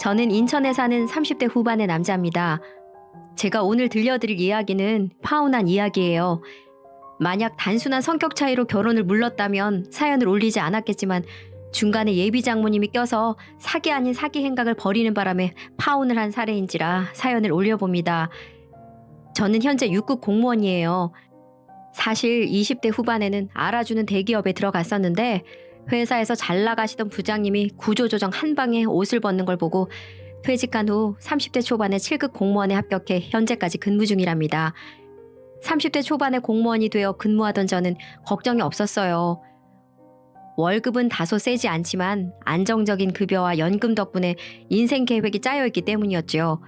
저는 인천에 사는 30대 후반의 남자입니다. 제가 오늘 들려드릴 이야기는 파혼한 이야기예요. 만약 단순한 성격 차이로 결혼을 물렀다면 사연을 올리지 않았겠지만 중간에 예비 장모님이 껴서 사기 아닌 사기 행각을 벌이는 바람에 파혼을 한 사례인지라 사연을 올려봅니다. 저는 현재 6급 공무원이에요. 사실 20대 후반에는 알아주는 대기업에 들어갔었는데 회사에서 잘 나가시던 부장님이 구조조정 한 방에 옷을 벗는 걸 보고 퇴직한 후 30대 초반에 7급 공무원에 합격해 현재까지 근무 중이랍니다. 30대 초반에 공무원이 되어 근무하던 저는 걱정이 없었어요. 월급은 다소 세지 않지만 안정적인 급여와 연금 덕분에 인생 계획이 짜여있기 때문이었죠.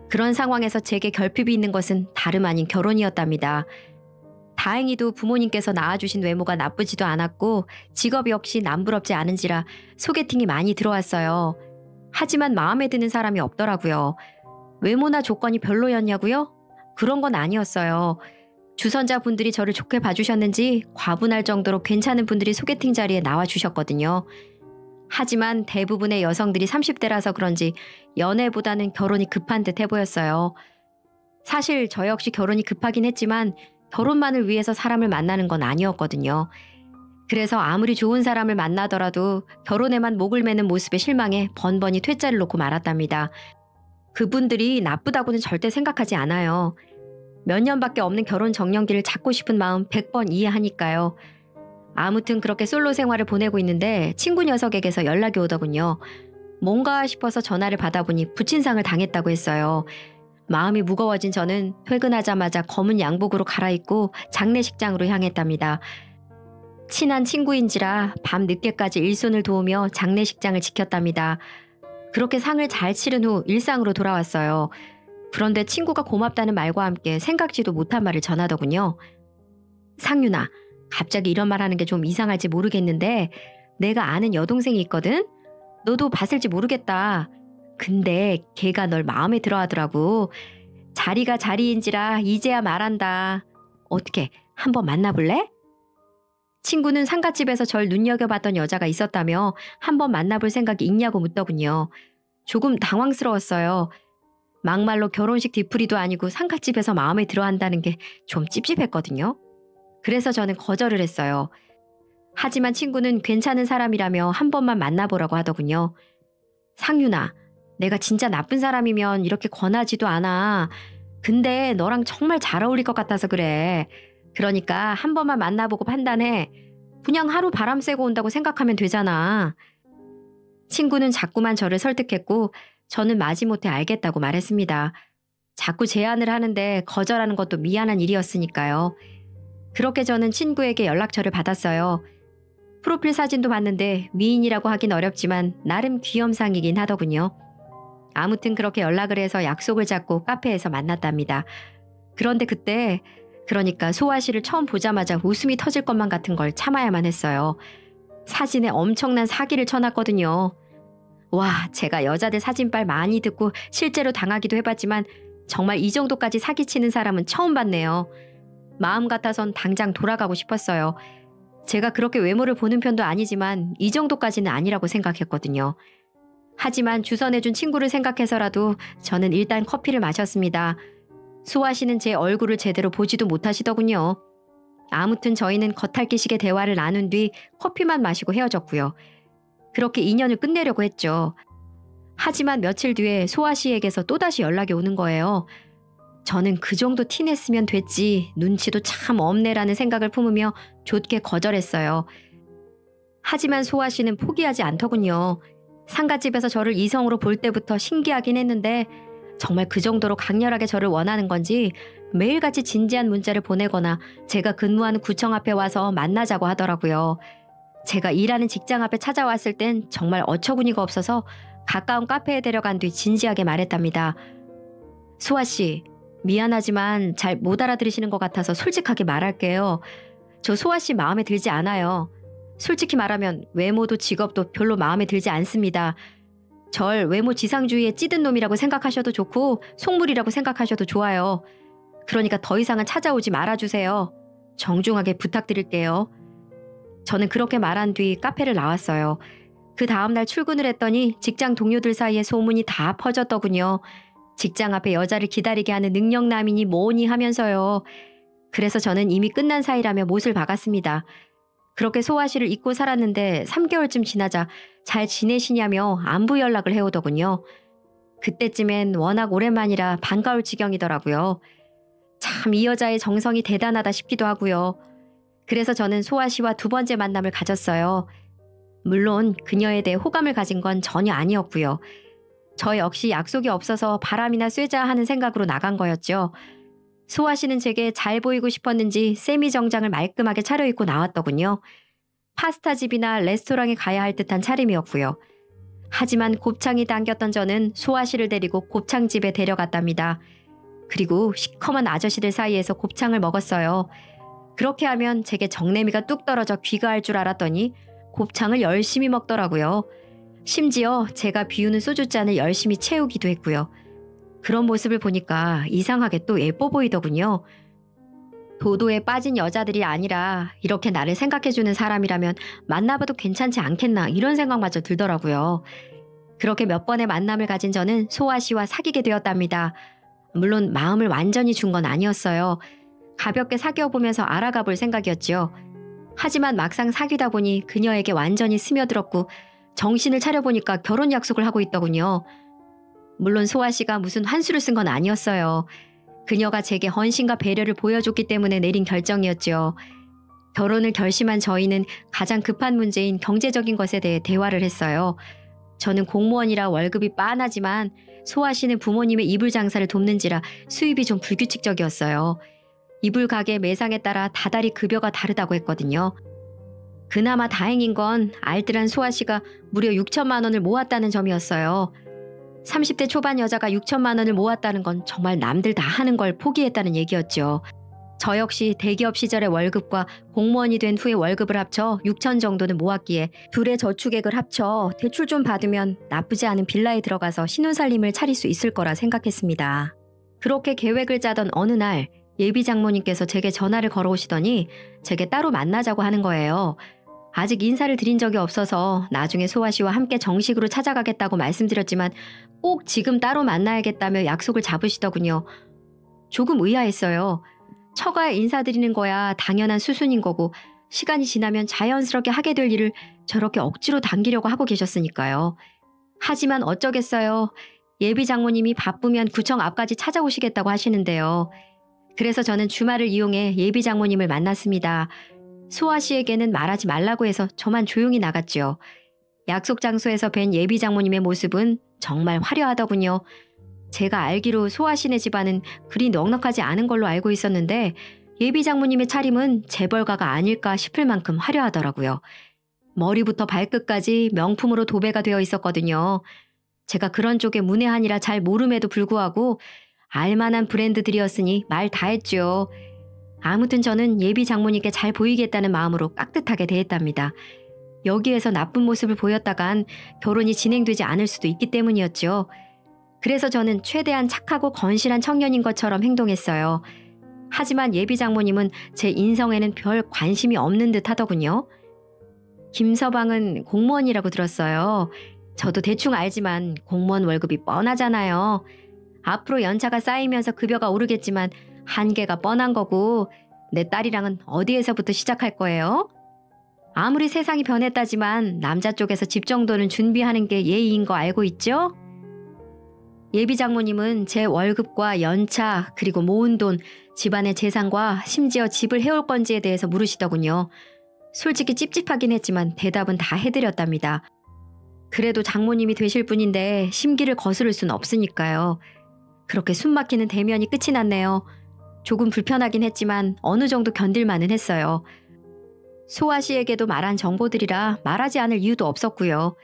그런 상황에서 제게 결핍이 있는 것은 다름 아닌 결혼이었답니다. 다행히도 부모님께서 낳아주신 외모가 나쁘지도 않았고 직업 역시 남부럽지 않은지라 소개팅이 많이 들어왔어요. 하지만 마음에 드는 사람이 없더라고요. 외모나 조건이 별로였냐고요? 그런 건 아니었어요. 주선자분들이 저를 좋게 봐주셨는지 과분할 정도로 괜찮은 분들이 소개팅 자리에 나와주셨거든요. 하지만 대부분의 여성들이 30대라서 그런지 연애보다는 결혼이 급한 듯 해보였어요. 사실 저 역시 결혼이 급하긴 했지만 결혼만을 위해서 사람을 만나는 건 아니었거든요. 그래서 아무리 좋은 사람을 만나더라도 결혼에만 목을 매는 모습에 실망해 번번이 퇴짜를 놓고 말았답니다. 그분들이 나쁘다고는 절대 생각하지 않아요. 몇 년밖에 없는 결혼 정년기를 잡고 싶은 마음 100번 이해하니까요. 아무튼 그렇게 솔로 생활을 보내고 있는데 친구 녀석에게서 연락이 오더군요. 뭔가 싶어서 전화를 받아보니 부친상을 당했다고 했어요. 마음이 무거워진 저는 퇴근하자마자 검은 양복으로 갈아입고 장례식장으로 향했답니다. 친한 친구인지라 밤 늦게까지 일손을 도우며 장례식장을 지켰답니다. 그렇게 상을 잘 치른 후 일상으로 돌아왔어요. 그런데 친구가 고맙다는 말과 함께 생각지도 못한 말을 전하더군요. 상윤아, 갑자기 이런 말 하는 게 좀 이상할지 모르겠는데 내가 아는 여동생이 있거든? 너도 봤을지 모르겠다. 근데 걔가 널 마음에 들어 하더라고. 자리가 자리인지라 이제야 말한다. 어떻게 한번 만나볼래? 친구는 상갓집에서 절 눈여겨봤던 여자가 있었다며 한번 만나볼 생각이 있냐고 묻더군요. 조금 당황스러웠어요. 막말로 결혼식 뒤풀이도 아니고 상갓집에서 마음에 들어 한다는 게 좀 찝찝했거든요. 그래서 저는 거절을 했어요. 하지만 친구는 괜찮은 사람이라며 한 번만 만나보라고 하더군요. 상윤아, 내가 진짜 나쁜 사람이면 이렇게 권하지도 않아. 근데 너랑 정말 잘 어울릴 것 같아서 그래. 그러니까 한 번만 만나보고 판단해. 그냥 하루 바람 쐬고 온다고 생각하면 되잖아. 친구는 자꾸만 저를 설득했고 저는 마지못해 알겠다고 말했습니다. 자꾸 제안을 하는데 거절하는 것도 미안한 일이었으니까요. 그렇게 저는 친구에게 연락처를 받았어요. 프로필 사진도 봤는데 미인이라고 하긴 어렵지만 나름 귀염상이긴 하더군요. 아무튼 그렇게 연락을 해서 약속을 잡고 카페에서 만났답니다. 그런데 그때 그러니까 소아 씨를 처음 보자마자 웃음이 터질 것만 같은 걸 참아야만 했어요. 사진에 엄청난 사기를 쳐놨거든요. 와, 제가 여자들 사진빨 많이 듣고 실제로 당하기도 해봤지만 정말 이 정도까지 사기치는 사람은 처음 봤네요. 마음 같아선 당장 돌아가고 싶었어요. 제가 그렇게 외모를 보는 편도 아니지만 이 정도까지는 아니라고 생각했거든요. 하지만 주선해준 친구를 생각해서라도 저는 일단 커피를 마셨습니다. 소아 씨는 제 얼굴을 제대로 보지도 못하시더군요. 아무튼 저희는 겉핥기식의 대화를 나눈 뒤 커피만 마시고 헤어졌고요. 그렇게 인연을 끝내려고 했죠. 하지만 며칠 뒤에 소아 씨에게서 또다시 연락이 오는 거예요. 저는 그 정도 티냈으면 됐지 눈치도 참 없네라는 생각을 품으며 좋게 거절했어요. 하지만 소아 씨는 포기하지 않더군요. 상갓집에서 저를 이성으로 볼 때부터 신기하긴 했는데 정말 그 정도로 강렬하게 저를 원하는 건지 매일같이 진지한 문자를 보내거나 제가 근무하는 구청 앞에 와서 만나자고 하더라고요. 제가 일하는 직장 앞에 찾아왔을 땐 정말 어처구니가 없어서 가까운 카페에 데려간 뒤 진지하게 말했답니다. 소아 씨, 미안하지만 잘 못 알아들으시는 것 같아서 솔직하게 말할게요. 저 소아 씨 마음에 들지 않아요. 솔직히 말하면 외모도 직업도 별로 마음에 들지 않습니다. 절 외모 지상주의에 찌든 놈이라고 생각하셔도 좋고 속물이라고 생각하셔도 좋아요. 그러니까 더 이상은 찾아오지 말아주세요. 정중하게 부탁드릴게요. 저는 그렇게 말한 뒤 카페를 나왔어요. 그 다음날 출근을 했더니 직장 동료들 사이에 소문이 다 퍼졌더군요. 직장 앞에 여자를 기다리게 하는 능력남이니 뭐니 하면서요. 그래서 저는 이미 끝난 사이라며 못을 박았습니다. 그렇게 소아씨를 잊고 살았는데 3개월쯤 지나자 잘 지내시냐며 안부 연락을 해오더군요. 그때쯤엔 워낙 오랜만이라 반가울 지경이더라고요. 참 이 여자의 정성이 대단하다 싶기도 하고요. 그래서 저는 소아씨와 두 번째 만남을 가졌어요. 물론 그녀에 대해 호감을 가진 건 전혀 아니었고요. 저 역시 약속이 없어서 바람이나 쐬자 하는 생각으로 나간 거였죠. 소아 씨는 제게 잘 보이고 싶었는지 세미 정장을 말끔하게 차려입고 나왔더군요. 파스타집이나 레스토랑에 가야 할 듯한 차림이었고요. 하지만 곱창이 당겼던 저는 소아 씨를 데리고 곱창집에 데려갔답니다. 그리고 시커먼 아저씨들 사이에서 곱창을 먹었어요. 그렇게 하면 제게 정내미가 뚝 떨어져 귀가할 줄 알았더니 곱창을 열심히 먹더라고요. 심지어 제가 비우는 소주잔을 열심히 채우기도 했고요. 그런 모습을 보니까 이상하게 또 예뻐 보이더군요. 도도에 빠진 여자들이 아니라 이렇게 나를 생각해주는 사람이라면 만나봐도 괜찮지 않겠나 이런 생각마저 들더라고요. 그렇게 몇 번의 만남을 가진 저는 소아 씨와 사귀게 되었답니다. 물론 마음을 완전히 준 건 아니었어요. 가볍게 사귀어 보면서 알아가 볼 생각이었지요. 하지만 막상 사귀다 보니 그녀에게 완전히 스며들었고 정신을 차려보니까 결혼 약속을 하고 있더군요. 물론 소아 씨가 무슨 환수를 쓴 건 아니었어요. 그녀가 제게 헌신과 배려를 보여줬기 때문에 내린 결정이었죠. 결혼을 결심한 저희는 가장 급한 문제인 경제적인 것에 대해 대화를 했어요. 저는 공무원이라 월급이 빤하지만 소아 씨는 부모님의 이불 장사를 돕는지라 수입이 좀 불규칙적이었어요. 이불 가게 매상에 따라 다달이 급여가 다르다고 했거든요. 그나마 다행인 건 알뜰한 소아 씨가 무려 6천만 원을 모았다는 점이었어요. 30대 초반 여자가 6천만 원을 모았다는 건 정말 남들 다 하는 걸 포기했다는 얘기였죠. 저 역시 대기업 시절의 월급과 공무원이 된 후의 월급을 합쳐 6천 정도는 모았기에 둘의 저축액을 합쳐 대출 좀 받으면 나쁘지 않은 빌라에 들어가서 신혼살림을 차릴 수 있을 거라 생각했습니다. 그렇게 계획을 짜던 어느 날 예비 장모님께서 제게 전화를 걸어오시더니 제게 따로 만나자고 하는 거예요. 아직 인사를 드린 적이 없어서 나중에 소아 씨와 함께 정식으로 찾아가겠다고 말씀드렸지만 꼭 지금 따로 만나야겠다며 약속을 잡으시더군요. 조금 의아했어요. 처가에 인사드리는 거야 당연한 수순인 거고 시간이 지나면 자연스럽게 하게 될 일을 저렇게 억지로 당기려고 하고 계셨으니까요. 하지만 어쩌겠어요. 예비 장모님이 바쁘면 구청 앞까지 찾아오시겠다고 하시는데요. 그래서 저는 주말을 이용해 예비 장모님을 만났습니다. 소아 씨에게는 말하지 말라고 해서 저만 조용히 나갔죠. 약속 장소에서 뵌 예비 장모님의 모습은 정말 화려하더군요. 제가 알기로 소아 씨네 집안은 그리 넉넉하지 않은 걸로 알고 있었는데 예비 장모님의 차림은 재벌가가 아닐까 싶을 만큼 화려하더라고요. 머리부터 발끝까지 명품으로 도배가 되어 있었거든요. 제가 그런 쪽에 문외한이라 잘 모름에도 불구하고 알만한 브랜드들이었으니 말 다 했죠. 아무튼 저는 예비 장모님께 잘 보이겠다는 마음으로 깍듯하게 대했답니다. 여기에서 나쁜 모습을 보였다간 결혼이 진행되지 않을 수도 있기 때문이었죠. 그래서 저는 최대한 착하고 건실한 청년인 것처럼 행동했어요. 하지만 예비 장모님은 제 인성에는 별 관심이 없는 듯 하더군요. 김서방은 공무원이라고 들었어요. 저도 대충 알지만 공무원 월급이 뻔하잖아요. 앞으로 연차가 쌓이면서 급여가 오르겠지만 한계가 뻔한 거고 내 딸이랑은 어디에서부터 시작할 거예요? 아무리 세상이 변했다지만 남자 쪽에서 집 정도는 준비하는 게 예의인 거 알고 있죠? 예비 장모님은 제 월급과 연차 그리고 모은 돈, 집안의 재산과 심지어 집을 해올 건지에 대해서 물으시더군요. 솔직히 찝찝하긴 했지만 대답은 다 해드렸답니다. 그래도 장모님이 되실 분인데 심기를 거스를 순 없으니까요. 그렇게 숨막히는 대면이 끝이 났네요. 조금 불편하긴 했지만 어느 정도 견딜만은 했어요. 소아 씨에게도 말한 정보들이라 말하지 않을 이유도 없었고요.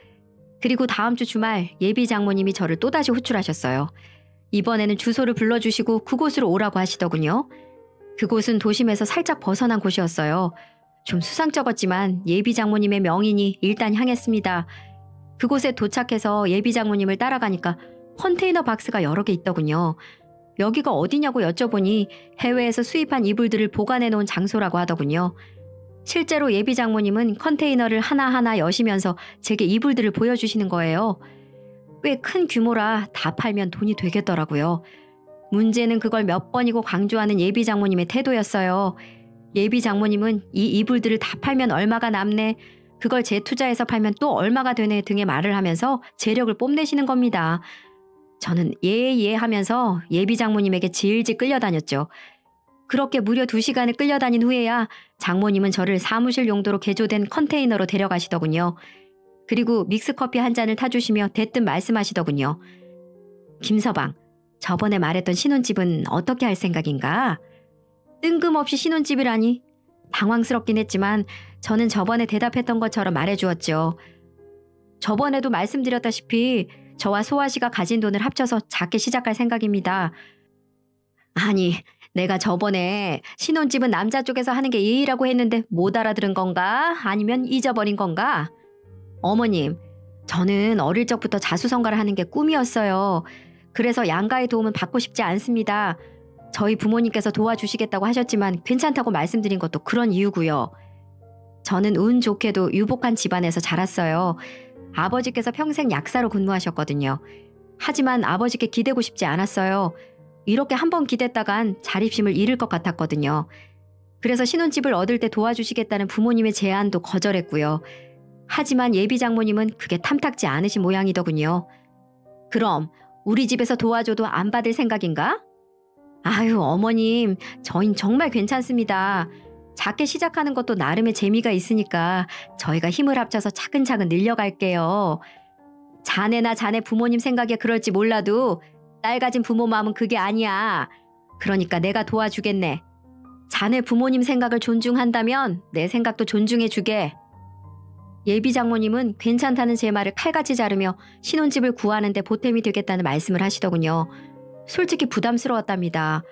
그리고 다음 주 주말 예비 장모님이 저를 또다시 호출하셨어요. 이번에는 주소를 불러주시고 그곳으로 오라고 하시더군요. 그곳은 도심에서 살짝 벗어난 곳이었어요. 좀 수상쩍었지만 예비 장모님의 명인이 일단 향했습니다. 그곳에 도착해서 예비 장모님을 따라가니까 컨테이너 박스가 여러 개 있더군요. 여기가 어디냐고 여쭤보니 해외에서 수입한 이불들을 보관해 놓은 장소라고 하더군요. 실제로 예비 장모님은 컨테이너를 하나하나 여시면서 제게 이불들을 보여주시는 거예요. 꽤 큰 규모라 다 팔면 돈이 되겠더라고요. 문제는 그걸 몇 번이고 강조하는 예비 장모님의 태도였어요. 예비 장모님은 이 이불들을 다 팔면 얼마가 남네, 그걸 재투자해서 팔면 또 얼마가 되네 등의 말을 하면서 재력을 뽐내시는 겁니다. 저는 예 하면서 예비 장모님에게 질질 끌려다녔죠. 그렇게 무려 2시간을 끌려다닌 후에야 장모님은 저를 사무실 용도로 개조된 컨테이너로 데려가시더군요. 그리고 믹스커피 한 잔을 타주시며 대뜸 말씀하시더군요. 김서방, 저번에 말했던 신혼집은 어떻게 할 생각인가? 뜬금없이 신혼집이라니. 당황스럽긴 했지만 저는 저번에 대답했던 것처럼 말해주었죠. 저번에도 말씀드렸다시피 저와 소아 씨가 가진 돈을 합쳐서 작게 시작할 생각입니다. 아니, 내가 저번에 신혼집은 남자 쪽에서 하는 게 예의라고 했는데 못 알아들은 건가? 아니면 잊어버린 건가? 어머님, 저는 어릴 적부터 자수성가를 하는 게 꿈이었어요. 그래서 양가의 도움은 받고 싶지 않습니다. 저희 부모님께서 도와주시겠다고 하셨지만 괜찮다고 말씀드린 것도 그런 이유고요. 저는 운 좋게도 유복한 집안에서 자랐어요. 아버지께서 평생 약사로 근무하셨거든요. 하지만 아버지께 기대고 싶지 않았어요. 이렇게 한 번 기댔다간 자립심을 잃을 것 같았거든요. 그래서 신혼집을 얻을 때 도와주시겠다는 부모님의 제안도 거절했고요. 하지만 예비 장모님은 그게 탐탁지 않으신 모양이더군요. 그럼 우리 집에서 도와줘도 안 받을 생각인가? 아유, 어머님, 저흰 정말 괜찮습니다. 작게 시작하는 것도 나름의 재미가 있으니까 저희가 힘을 합쳐서 차근차근 늘려갈게요. 자네나 자네 부모님 생각에 그럴지 몰라도 딸 가진 부모 마음은 그게 아니야. 그러니까 내가 도와주겠네. 자네 부모님 생각을 존중한다면 내 생각도 존중해주게. 예비 장모님은 괜찮다는 제 말을 칼같이 자르며 신혼집을 구하는데 보탬이 되겠다는 말씀을 하시더군요. 솔직히 부담스러웠답니다.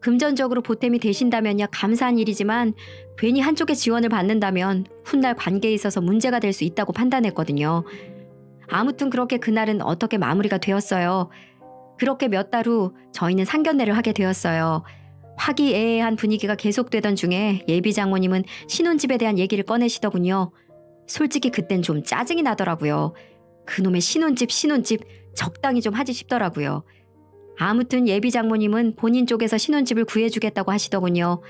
금전적으로 보탬이 되신다면야 감사한 일이지만 괜히 한쪽에 지원을 받는다면 훗날 관계에 있어서 문제가 될 수 있다고 판단했거든요. 아무튼 그렇게 그날은 어떻게 마무리가 되었어요. 그렇게 몇 달 후 저희는 상견례를 하게 되었어요. 화기애애한 분위기가 계속되던 중에 예비 장모님은 신혼집에 대한 얘기를 꺼내시더군요. 솔직히 그땐 좀 짜증이 나더라고요. 그놈의 신혼집 적당히 좀 하지 싶더라고요. 아무튼 예비 장모님은 본인 쪽에서 신혼집을 구해주겠다고 하시더군요.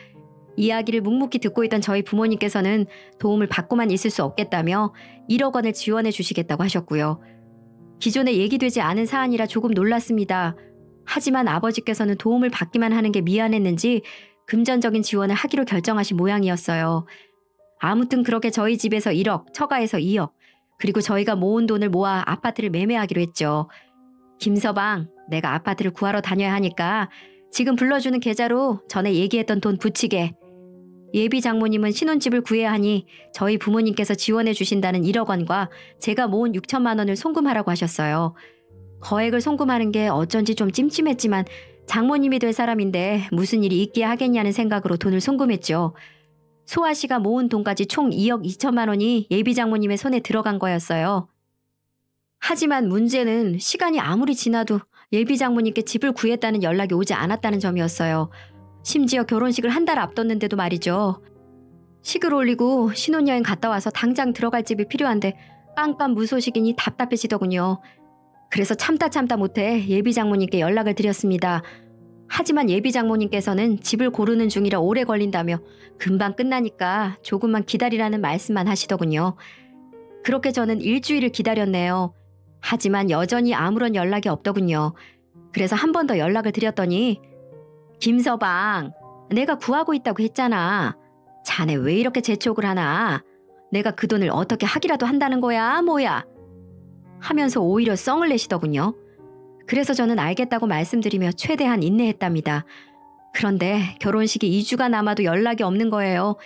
이야기를 묵묵히 듣고 있던 저희 부모님께서는 도움을 받고만 있을 수 없겠다며 1억 원을 지원해 주시겠다고 하셨고요. 기존에 얘기되지 않은 사안이라 조금 놀랐습니다. 하지만 아버지께서는 도움을 받기만 하는 게 미안했는지 금전적인 지원을 하기로 결정하신 모양이었어요. 아무튼 그렇게 저희 집에서 1억, 처가에서 2억, 그리고 저희가 모은 돈을 모아 아파트를 매매하기로 했죠. 김서방, 내가 아파트를 구하러 다녀야 하니까 지금 불러주는 계좌로 전에 얘기했던 돈 붙이게. 예비 장모님은 신혼집을 구해야 하니 저희 부모님께서 지원해 주신다는 1억 원과 제가 모은 6천만 원을 송금하라고 하셨어요. 거액을 송금하는 게 어쩐지 좀 찜찜했지만 장모님이 될 사람인데 무슨 일이 있기야 하겠냐는 생각으로 돈을 송금했죠. 소아 씨가 모은 돈까지 총 2억 2천만 원이 예비 장모님의 손에 들어간 거였어요. 하지만 문제는 시간이 아무리 지나도 예비 장모님께 집을 구했다는 연락이 오지 않았다는 점이었어요. 심지어 결혼식을 한 달 앞뒀는데도 말이죠. 식을 올리고 신혼여행 갔다 와서 당장 들어갈 집이 필요한데 깜깜무소식이니 답답해지더군요. 그래서 참다 못해 예비 장모님께 연락을 드렸습니다. 하지만 예비 장모님께서는 집을 고르는 중이라 오래 걸린다며 금방 끝나니까 조금만 기다리라는 말씀만 하시더군요. 그렇게 저는 일주일을 기다렸네요. 하지만 여전히 아무런 연락이 없더군요. 그래서 한 번 더 연락을 드렸더니 김서방, 내가 구하고 있다고 했잖아. 자네 왜 이렇게 재촉을 하나? 내가 그 돈을 어떻게 하기라도 한다는 거야, 뭐야? 하면서 오히려 썽을 내시더군요. 그래서 저는 알겠다고 말씀드리며 최대한 인내했답니다. 그런데 결혼식이 2주가 남아도 연락이 없는 거예요.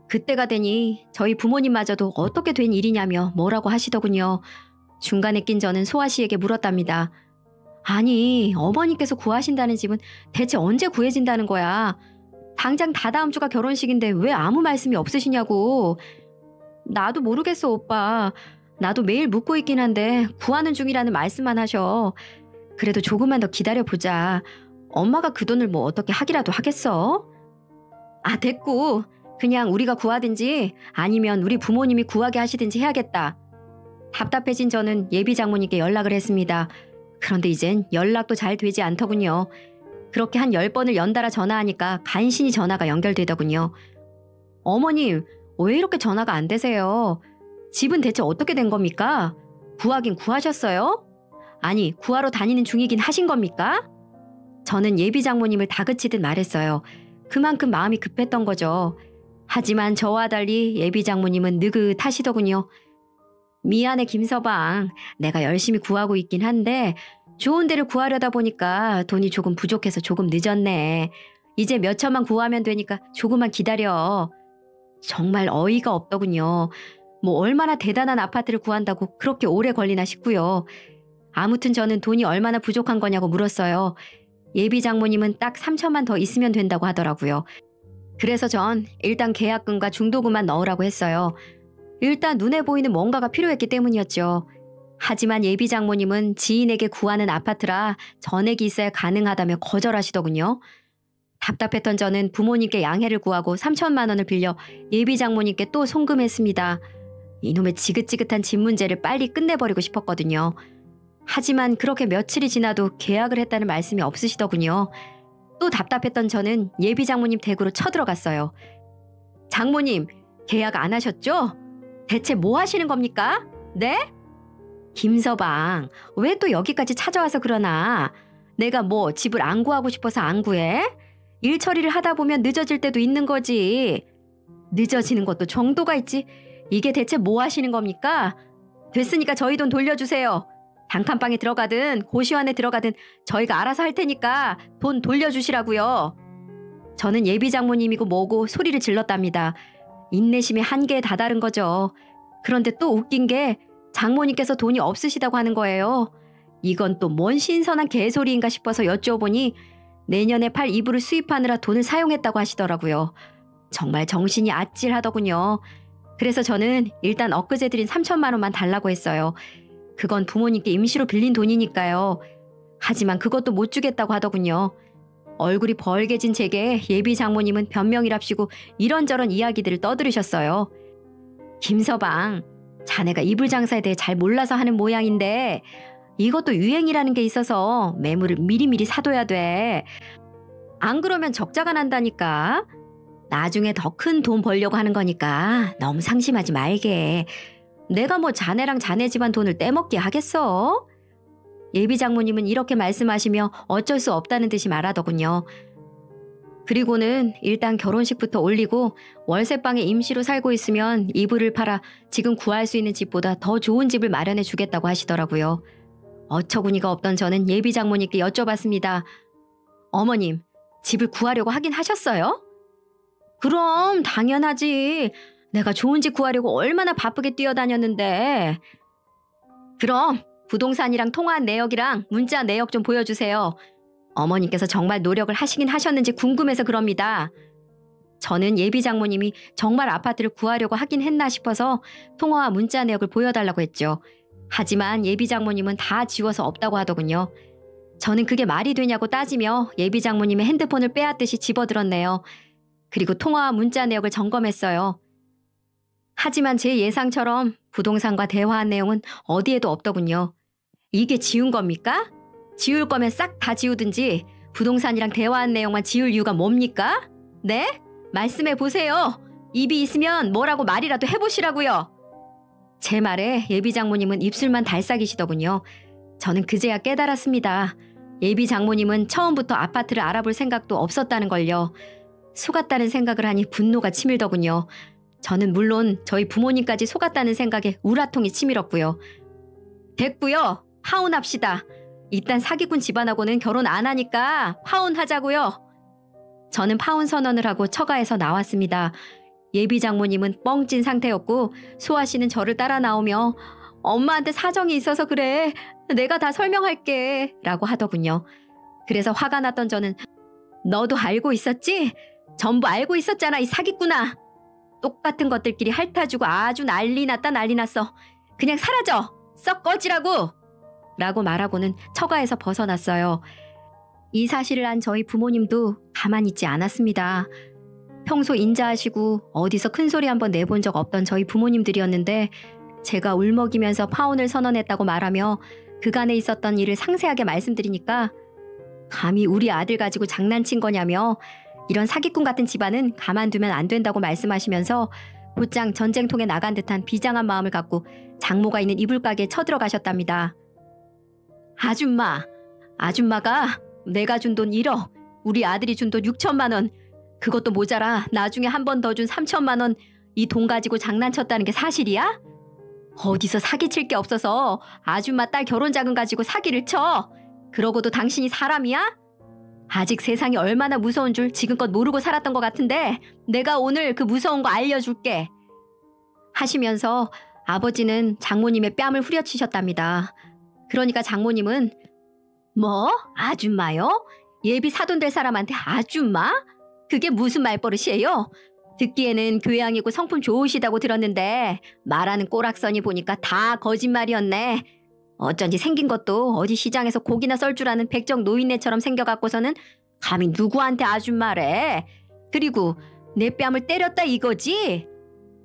그때가 되니 저희 부모님마저도 어떻게 된 일이냐며 뭐라고 하시더군요. 중간에 낀 저는 소아 씨에게 물었답니다. 아니, 어머니께서 구하신다는 집은 대체 언제 구해진다는 거야? 당장 다다음 주가 결혼식인데 왜 아무 말씀이 없으시냐고. 나도 모르겠어, 오빠. 나도 매일 묻고 있긴 한데 구하는 중이라는 말씀만 하셔. 그래도 조금만 더 기다려보자. 엄마가 그 돈을 뭐 어떻게 하기라도 하겠어? 아, 됐고. 그냥 우리가 구하든지 아니면 우리 부모님이 구하게 하시든지 해야겠다. 답답해진 저는 예비 장모님께 연락을 했습니다. 그런데 이젠 연락도 잘 되지 않더군요. 그렇게 한 10번을 연달아 전화하니까 간신히 전화가 연결되더군요. 어머님, 왜 이렇게 전화가 안 되세요? 집은 대체 어떻게 된 겁니까? 구하긴 구하셨어요? 아니, 구하러 다니는 중이긴 하신 겁니까? 저는 예비 장모님을 다그치듯 말했어요. 그만큼 마음이 급했던 거죠. 하지만 저와 달리 예비 장모님은 느긋하시더군요. 미안해 김서방. 내가 열심히 구하고 있긴 한데 좋은 데를 구하려다 보니까 돈이 조금 부족해서 조금 늦었네. 이제 몇 천만 구하면 되니까 조금만 기다려. 정말 어이가 없더군요. 뭐 얼마나 대단한 아파트를 구한다고 그렇게 오래 걸리나 싶고요. 아무튼 저는 돈이 얼마나 부족한 거냐고 물었어요. 예비 장모님은 딱 3천만 더 있으면 된다고 하더라고요. 그래서 전 일단 계약금과 중도금만 넣으라고 했어요. 일단 눈에 보이는 뭔가가 필요했기 때문이었죠. 하지만 예비 장모님은 지인에게 구하는 아파트라 전액이 있어야 가능하다며 거절하시더군요. 답답했던 저는 부모님께 양해를 구하고 3천만 원을 빌려 예비 장모님께 또 송금했습니다. 이놈의 지긋지긋한 집 문제를 빨리 끝내버리고 싶었거든요. 하지만 그렇게 며칠이 지나도 계약을 했다는 말씀이 없으시더군요. 또 답답했던 저는 예비 장모님 댁으로 쳐들어갔어요. 장모님, 계약 안 하셨죠? 대체 뭐 하시는 겁니까? 네? 김서방, 왜 또 여기까지 찾아와서 그러나? 내가 뭐 집을 안 구하고 싶어서 안 구해? 일 처리를 하다 보면 늦어질 때도 있는 거지. 늦어지는 것도 정도가 있지. 이게 대체 뭐 하시는 겁니까? 됐으니까 저희 돈 돌려주세요. 단칸방에 들어가든 고시원에 들어가든 저희가 알아서 할 테니까 돈 돌려주시라고요. 저는 예비 장모님이고 뭐고 소리를 질렀답니다. 인내심의 한계에 다다른 거죠. 그런데 또 웃긴 게 장모님께서 돈이 없으시다고 하는 거예요. 이건 또 뭔 신선한 개소리인가 싶어서 여쭤보니 내년에 팔 이불을 수입하느라 돈을 사용했다고 하시더라고요. 정말 정신이 아찔하더군요. 그래서 저는 일단 엊그제 드린 3천만 원만 달라고 했어요. 그건 부모님께 임시로 빌린 돈이니까요. 하지만 그것도 못 주겠다고 하더군요. 얼굴이 벌개진 제게 예비 장모님은 변명이랍시고 이런저런 이야기들을 떠들으셨어요. 김서방, 자네가 이불 장사에 대해 잘 몰라서 하는 모양인데 이것도 유행이라는 게 있어서 매물을 미리미리 사둬야 돼. 안 그러면 적자가 난다니까. 나중에 더 큰 돈 벌려고 하는 거니까 너무 상심하지 말게. 내가 뭐 자네랑 자네 집안 돈을 떼먹게 하겠어? 예비 장모님은 이렇게 말씀하시며 어쩔 수 없다는 듯이 말하더군요. 그리고는 일단 결혼식부터 올리고 월세방에 임시로 살고 있으면 이불을 팔아 지금 구할 수 있는 집보다 더 좋은 집을 마련해 주겠다고 하시더라고요. 어처구니가 없던 저는 예비 장모님께 여쭤봤습니다. 어머님, 집을 구하려고 하긴 하셨어요? 그럼 당연하지. 내가 좋은 집 구하려고 얼마나 바쁘게 뛰어다녔는데. 그럼 부동산이랑 통화한 내역이랑 문자 내역 좀 보여주세요. 어머님께서 정말 노력을 하시긴 하셨는지 궁금해서 그럽니다. 저는 예비 장모님이 정말 아파트를 구하려고 하긴 했나 싶어서 통화와 문자 내역을 보여달라고 했죠. 하지만 예비 장모님은 다 지워서 없다고 하더군요. 저는 그게 말이 되냐고 따지며 예비 장모님의 핸드폰을 빼앗듯이 집어들었네요. 그리고 통화와 문자 내역을 점검했어요. 하지만 제 예상처럼 부동산과 대화한 내용은 어디에도 없더군요. 이게 지운 겁니까? 지울 거면 싹 다 지우든지 부동산이랑 대화한 내용만 지울 이유가 뭡니까? 네? 말씀해 보세요. 입이 있으면 뭐라고 말이라도 해보시라고요. 제 말에 예비 장모님은 입술만 달싹이시더군요. 저는 그제야 깨달았습니다. 예비 장모님은 처음부터 아파트를 알아볼 생각도 없었다는 걸요. 속았다는 생각을 하니 분노가 치밀더군요. 저는 물론 저희 부모님까지 속았다는 생각에 우라통이 치밀었고요. 됐고요. 파혼합시다. 일단 사기꾼 집안하고는 결혼 안 하니까 파혼하자고요. 저는 파혼 선언을 하고 처가에서 나왔습니다. 예비 장모님은 뻥찐 상태였고 소아 씨는 저를 따라 나오며 엄마한테 사정이 있어서 그래. 내가 다 설명할게. 라고 하더군요. 그래서 화가 났던 저는 너도 알고 있었지? 전부 알고 있었잖아, 이 사기꾼아. 똑같은 것들끼리 핥아주고 아주 난리 났다 난리 났어. 그냥 사라져. 썩 꺼지라고. 라고 말하고는 처가에서 벗어났어요. 이 사실을 안 저희 부모님도 가만히 있지 않았습니다. 평소 인자하시고 어디서 큰소리 한번 내본 적 없던 저희 부모님들이었는데 제가 울먹이면서 파혼을 선언했다고 말하며 그간에 있었던 일을 상세하게 말씀드리니까 감히 우리 아들 가지고 장난친 거냐며 이런 사기꾼 같은 집안은 가만두면 안 된다고 말씀하시면서 곧장 전쟁통에 나간 듯한 비장한 마음을 갖고 장모가 있는 이불가게에 쳐들어가셨답니다. 아줌마가 내가 준 돈 1억, 우리 아들이 준 돈 6천만 원, 그것도 모자라 나중에 한 번 더 준 3천만 원, 이 돈 가지고 장난쳤다는 게 사실이야? 어디서 사기칠 게 없어서 아줌마 딸 결혼 자금 가지고 사기를 쳐? 그러고도 당신이 사람이야? 아직 세상이 얼마나 무서운 줄 지금껏 모르고 살았던 것 같은데 내가 오늘 그 무서운 거 알려줄게. 하시면서 아버지는 장모님의 뺨을 후려치셨답니다. 그러니까 장모님은 뭐? 아줌마요? 예비 사돈 될 사람한테 아줌마? 그게 무슨 말버릇이에요? 듣기에는 교양이고 성품 좋으시다고 들었는데 말하는 꼬락서니 보니까 다 거짓말이었네. 어쩐지 생긴 것도 어디 시장에서 고기나 썰 줄 아는 백정 노인네처럼 생겨갖고서는 감히 누구한테 아줌마래. 그리고 내 뺨을 때렸다 이거지?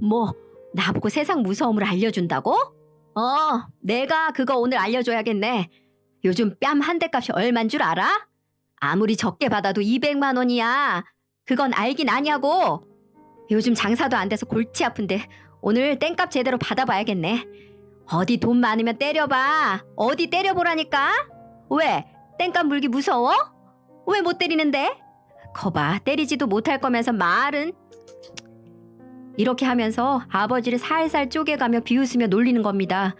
뭐 나보고 세상 무서움을 알려준다고? 내가 그거 오늘 알려줘야겠네. 요즘 뺨 한 대 값이 얼만 줄 알아? 아무리 적게 받아도 200만 원이야. 그건 알긴 아냐고. 요즘 장사도 안 돼서 골치 아픈데 오늘 땡값 제대로 받아봐야겠네. 어디 돈 많으면 때려봐. 어디 때려보라니까. 왜? 땡값 물기 무서워? 왜 못 때리는데? 거봐, 때리지도 못할 거면서 말은. 이렇게 하면서 아버지를 살살 쪼개가며 비웃으며 놀리는 겁니다.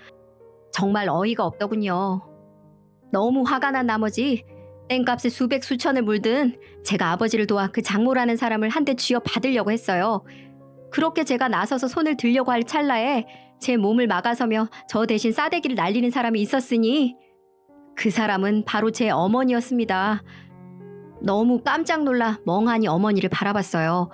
정말 어이가 없더군요. 너무 화가 난 나머지 땡값에 수백 수천을 물든 제가 아버지를 도와 그 장모라는 사람을 한 대 쥐어 받으려고 했어요. 그렇게 제가 나서서 손을 들려고 할 찰나에 제 몸을 막아서며 저 대신 싸대기를 날리는 사람이 있었으니 그 사람은 바로 제 어머니였습니다. 너무 깜짝 놀라 멍하니 어머니를 바라봤어요.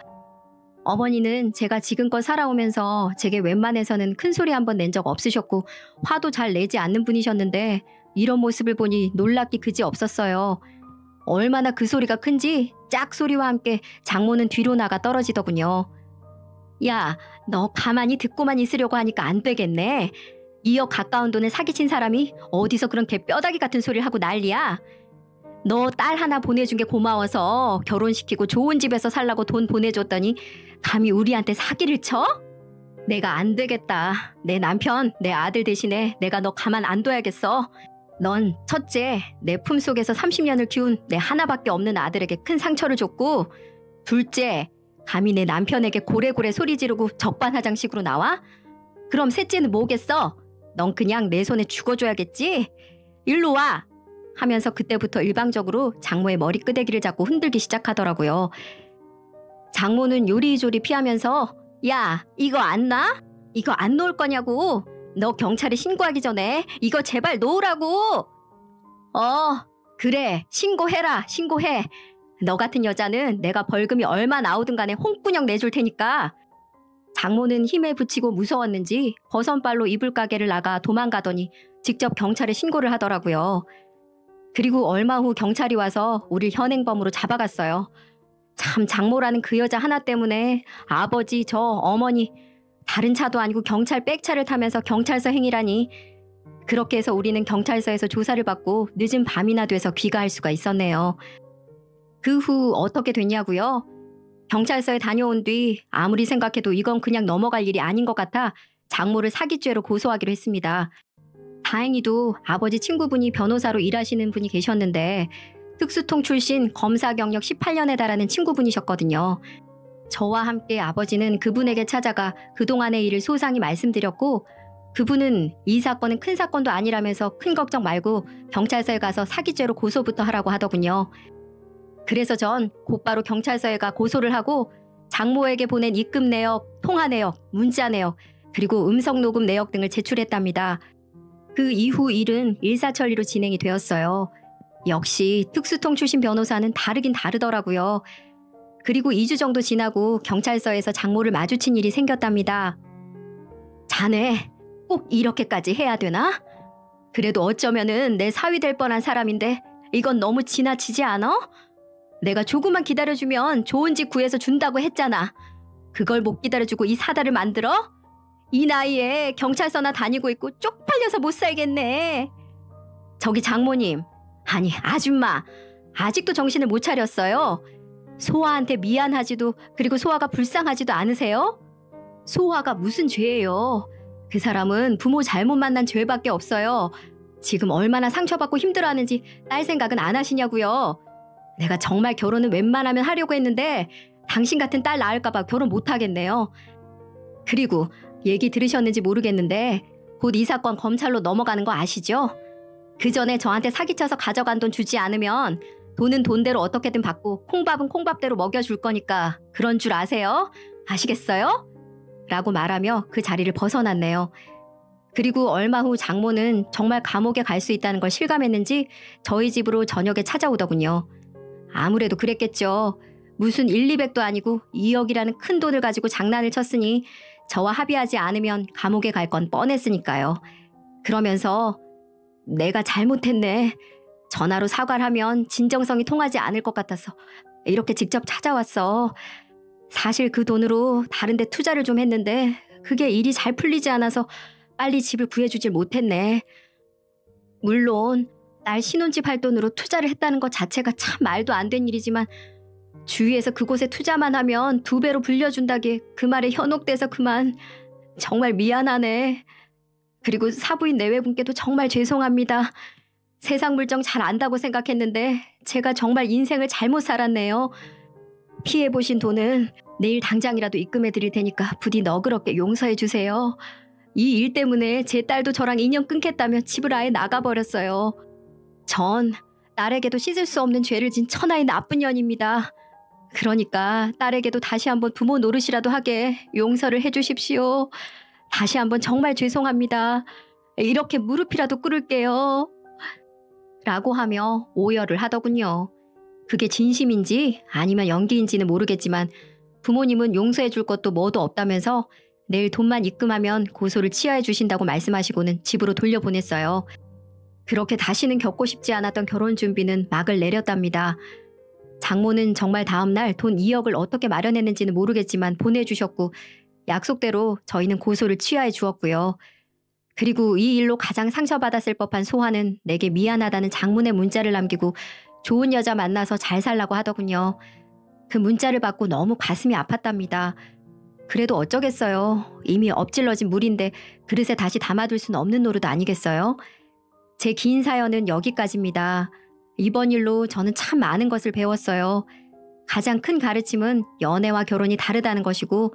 어머니는 제가 지금껏 살아오면서 제게 웬만해서는 큰소리 한 번 낸 적 없으셨고 화도 잘 내지 않는 분이셨는데 이런 모습을 보니 놀랍기 그지 없었어요. 얼마나 그 소리가 큰지 짝소리와 함께 장모는 뒤로 나가 떨어지더군요. 야, 너 가만히 듣고만 있으려고 하니까 안 되겠네. 2억 가까운 돈을 사기친 사람이 어디서 그런 개 뼈다귀 같은 소리를 하고 난리야. 너 딸 하나 보내준 게 고마워서 결혼시키고 좋은 집에서 살라고 돈 보내줬더니 감히 우리한테 사기를 쳐? 내가 안 되겠다. 내 남편, 내 아들 대신에 내가 너 가만 안 둬야겠어. 넌 첫째, 내 품속에서 30년을 키운 내 하나밖에 없는 아들에게 큰 상처를 줬고, 둘째, 감히 내 남편에게 고래고래 소리 지르고 적반하장식으로 나와? 그럼 셋째는 뭐겠어? 넌 그냥 내 손에 죽어줘야겠지? 일로 와! 하면서 그때부터 일방적으로 장모의 머리끄대기를 잡고 흔들기 시작하더라고요. 장모는 요리조리 피하면서 야, 이거 안 놔? 이거 안 놓을 거냐고! 너 경찰에 신고하기 전에 이거 제발 놓으라고! 그래, 신고해라, 신고해. 너 같은 여자는 내가 벌금이 얼마 나오든 간에 홍군형 내줄 테니까. 장모는 힘에 부치고 무서웠는지 버선발로 이불가게를 나가 도망가더니 직접 경찰에 신고를 하더라고요. 그리고 얼마 후 경찰이 와서 우릴 현행범으로 잡아갔어요. 참 장모라는 그 여자 하나 때문에 아버지, 저, 어머니 다른 차도 아니고 경찰 백차를 타면서 경찰서 행위라니. 그렇게 해서 우리는 경찰서에서 조사를 받고 늦은 밤이나 돼서 귀가할 수가 있었네요. 그 후 어떻게 됐냐고요? 경찰서에 다녀온 뒤 아무리 생각해도 이건 그냥 넘어갈 일이 아닌 것 같아 장모를 사기죄로 고소하기로 했습니다. 다행히도 아버지 친구분이 변호사로 일하시는 분이 계셨는데 특수통 출신 검사 경력 18년에 달하는 친구분이셨거든요. 저와 함께 아버지는 그분에게 찾아가 그동안의 일을 소상히 말씀드렸고 그분은 이 사건은 큰 사건도 아니라면서 큰 걱정 말고 경찰서에 가서 사기죄로 고소부터 하라고 하더군요. 그래서 전 곧바로 경찰서에 가 고소를 하고 장모에게 보낸 입금 내역, 통화 내역, 문자 내역, 그리고 음성 녹음 내역 등을 제출했답니다. 그 이후 일은 일사천리로 진행이 되었어요. 역시 특수통 출신 변호사는 다르긴 다르더라고요. 그리고 2주 정도 지나고 경찰서에서 장모를 마주친 일이 생겼답니다. 자네 꼭 이렇게까지 해야 되나? 그래도 어쩌면은 내 사위 될 뻔한 사람인데 이건 너무 지나치지 않아? 내가 조금만 기다려주면 좋은 집 구해서 준다고 했잖아. 그걸 못 기다려주고 이 사달을 만들어? 이 나이에 경찰서나 다니고 있고 쪽팔려서 못 살겠네. 저기 장모님, 아니 아줌마, 아직도 정신을 못 차렸어요? 소아한테 미안하지도 그리고 소아가 불쌍하지도 않으세요? 소아가 무슨 죄예요? 그 사람은 부모 잘못 만난 죄밖에 없어요. 지금 얼마나 상처받고 힘들어하는지 딸 생각은 안 하시냐고요. 내가 정말 결혼은 웬만하면 하려고 했는데 당신 같은 딸 낳을까봐 결혼 못하겠네요. 그리고 얘기 들으셨는지 모르겠는데 곧 이 사건 검찰로 넘어가는 거 아시죠? 그 전에 저한테 사기쳐서 가져간 돈 주지 않으면 돈은 돈대로 어떻게든 받고 콩밥은 콩밥대로 먹여줄 거니까 그런 줄 아세요? 아시겠어요? 라고 말하며 그 자리를 벗어났네요. 그리고 얼마 후 장모는 정말 감옥에 갈 수 있다는 걸 실감했는지 저희 집으로 저녁에 찾아오더군요. 아무래도 그랬겠죠. 무슨 1, 200도 아니고 2억이라는 큰 돈을 가지고 장난을 쳤으니 저와 합의하지 않으면 감옥에 갈 건 뻔했으니까요. 그러면서 내가 잘못했네. 전화로 사과를 하면 진정성이 통하지 않을 것 같아서 이렇게 직접 찾아왔어. 사실 그 돈으로 다른 데 투자를 좀 했는데 그게 일이 잘 풀리지 않아서 빨리 집을 구해주질 못했네. 물론 딸 신혼집 할 돈으로 투자를 했다는 것 자체가 참 말도 안 된 일이지만 주위에서 그곳에 투자만 하면 2배로 불려준다기에 그 말에 현혹돼서 그만. 정말 미안하네. 그리고 사부인 내외분께도 정말 죄송합니다. 세상 물정 잘 안다고 생각했는데 제가 정말 인생을 잘못 살았네요. 피해보신 돈은 내일 당장이라도 입금해 드릴 테니까 부디 너그럽게 용서해 주세요. 이 일 때문에 제 딸도 저랑 인연 끊겠다며 집을 아예 나가버렸어요. 전 딸에게도 씻을 수 없는 죄를 진 천하의 나쁜 년입니다. 그러니까 딸에게도 다시 한번 부모 노릇이라도 하게 용서를 해주십시오. 다시 한번 정말 죄송합니다. 이렇게 무릎이라도 꿇을게요. 라고 하며 오열을 하더군요. 그게 진심인지 아니면 연기인지는 모르겠지만 부모님은 용서해 줄 것도 뭐도 없다면서 내일 돈만 입금하면 고소를 취하해 주신다고 말씀하시고는 집으로 돌려보냈어요. 그렇게 다시는 겪고 싶지 않았던 결혼 준비는 막을 내렸답니다. 장모는 정말 다음날 돈 2억을 어떻게 마련했는지는 모르겠지만 보내주셨고 약속대로 저희는 고소를 취하해 주었고요. 그리고 이 일로 가장 상처받았을 법한 소아는 내게 미안하다는 장문의 문자를 남기고 좋은 여자 만나서 잘 살라고 하더군요. 그 문자를 받고 너무 가슴이 아팠답니다. 그래도 어쩌겠어요. 이미 엎질러진 물인데 그릇에 다시 담아둘 수는 없는 노릇 아니겠어요? 제 긴 사연은 여기까지입니다. 이번 일로 저는 참 많은 것을 배웠어요. 가장 큰 가르침은 연애와 결혼이 다르다는 것이고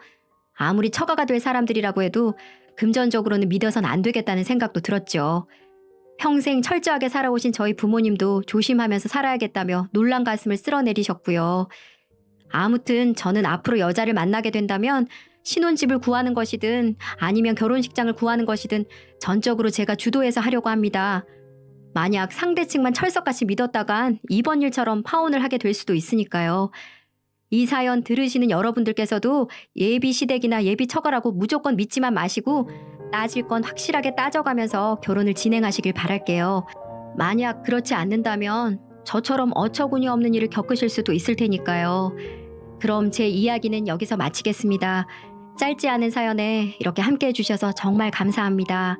아무리 처가가 될 사람들이라고 해도 금전적으로는 믿어선 안 되겠다는 생각도 들었죠. 평생 철저하게 살아오신 저희 부모님도 조심하면서 살아야겠다며 놀란 가슴을 쓸어내리셨고요. 아무튼 저는 앞으로 여자를 만나게 된다면 신혼집을 구하는 것이든 아니면 결혼식장을 구하는 것이든 전적으로 제가 주도해서 하려고 합니다. 만약 상대측만 철석같이 믿었다간 이번 일처럼 파혼을 하게 될 수도 있으니까요. 이 사연 들으시는 여러분들께서도 예비 시댁이나 예비 처가라고 무조건 믿지만 마시고 따질 건 확실하게 따져가면서 결혼을 진행하시길 바랄게요. 만약 그렇지 않는다면 저처럼 어처구니 없는 일을 겪으실 수도 있을 테니까요. 그럼 제 이야기는 여기서 마치겠습니다. 짧지 않은 사연에 이렇게 함께 해주셔서 정말 감사합니다.